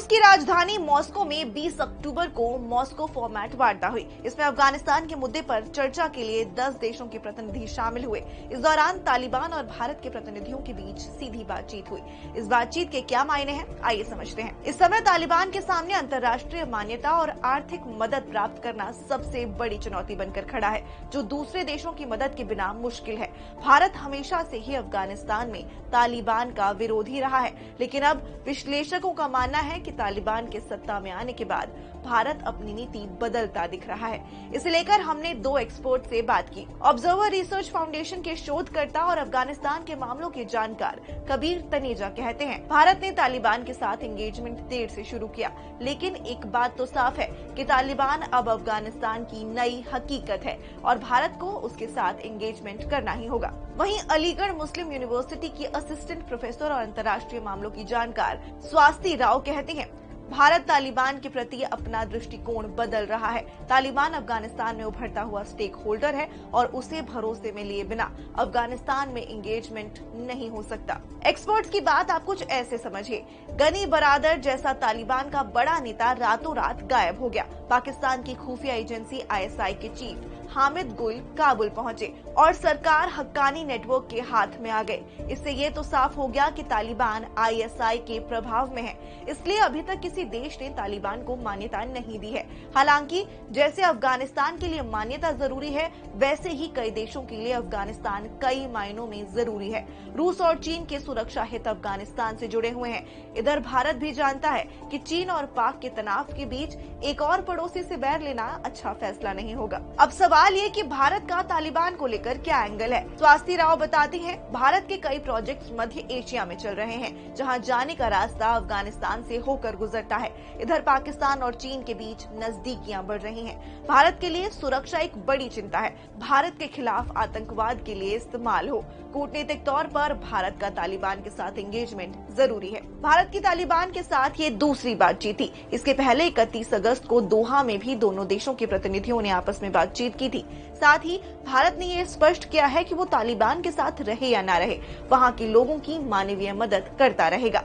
की राजधानी मॉस्को में 20 अक्टूबर को मॉस्को फॉर्मेट वार्ता हुई। इसमें अफगानिस्तान के मुद्दे पर चर्चा के लिए 10 देशों के प्रतिनिधि शामिल हुए। इस दौरान तालिबान और भारत के प्रतिनिधियों के बीच सीधी बातचीत हुई। इस बातचीत के क्या मायने हैं, आइए समझते हैं। इस समय तालिबान के सामने अंतर्राष्ट्रीय मान्यता और आर्थिक मदद प्राप्त करना सबसे बड़ी चुनौती बनकर खड़ा है, जो दूसरे देशों की मदद के बिना मुश्किल है। भारत हमेशा से ही अफगानिस्तान में तालिबान का विरोधी रहा है, लेकिन अब विश्लेषकों का मानना है कि तालिबान के सत्ता में आने के बाद भारत अपनी नीति बदलता दिख रहा है। इसे लेकर हमने 2 एक्सपर्ट से बात की। ऑब्जर्वर रिसर्च फाउंडेशन के शोधकर्ता और अफगानिस्तान के मामलों के जानकार कबीर तनेजा कहते हैं, भारत ने तालिबान के साथ एंगेजमेंट देर से शुरू किया, लेकिन एक बात तो साफ है कि तालिबान अब अफगानिस्तान की नई हकीकत है और भारत को उसके साथ एंगेजमेंट करना ही होगा। वहीं अलीगढ़ मुस्लिम यूनिवर्सिटी की असिस्टेंट प्रोफेसर और अंतर्राष्ट्रीय मामलों की जानकार स्वाति राव कहते हैं, भारत तालिबान के प्रति अपना दृष्टिकोण बदल रहा है। तालिबान अफगानिस्तान में उभरता हुआ स्टेक होल्डर है और उसे भरोसे में लिए बिना अफगानिस्तान में एंगेजमेंट नहीं हो सकता। एक्सपर्ट्स की बात आप कुछ ऐसे समझिए, गनी बरादर जैसा तालिबान का बड़ा नेता रातों रात गायब हो गया। पाकिस्तान की खुफिया एजेंसी ISI के चीफ हामिद गुल काबुल पहुंचे और सरकार हक्कानी नेटवर्क के हाथ में आ गए। इससे ये तो साफ हो गया कि तालिबान ISI के प्रभाव में है, इसलिए अभी तक किसी देश ने तालिबान को मान्यता नहीं दी है। हालांकि जैसे अफगानिस्तान के लिए मान्यता जरूरी है, वैसे ही कई देशों के लिए अफगानिस्तान कई मायनों में जरूरी है। रूस और चीन के सुरक्षा हित अफगानिस्तान से जुड़े हुए हैं। इधर भारत भी जानता है कि चीन और पाक के तनाव के बीच एक और पड़ोसी से बैर लेना अच्छा फैसला नहीं होगा। अब सवाल ये कि भारत का तालिबान को लेकर क्या एंगल है। स्वाति राव बताती हैं, भारत के कई प्रोजेक्ट्स मध्य एशिया में चल रहे हैं, जहां जाने का रास्ता अफगानिस्तान से होकर गुजरता है। इधर पाकिस्तान और चीन के बीच नजदीकियां बढ़ रही हैं। भारत के लिए सुरक्षा एक बड़ी चिंता है। भारत के खिलाफ आतंकवाद के लिए इस्तेमाल हो। कूटनीतिक तौर पर भारत का तालिबान के साथ एंगेजमेंट जरूरी है। भारत की तालिबान के साथ ये दूसरी बातचीत थी। इसके पहले 31 अगस्त को दोहा में भी दोनों देशों के प्रतिनिधियों ने आपस में बातचीत की थी। साथ ही भारत ने यह स्पष्ट किया है कि वो तालिबान के साथ रहे या ना रहे, वहां के लोगों की मानवीय मदद करता रहेगा।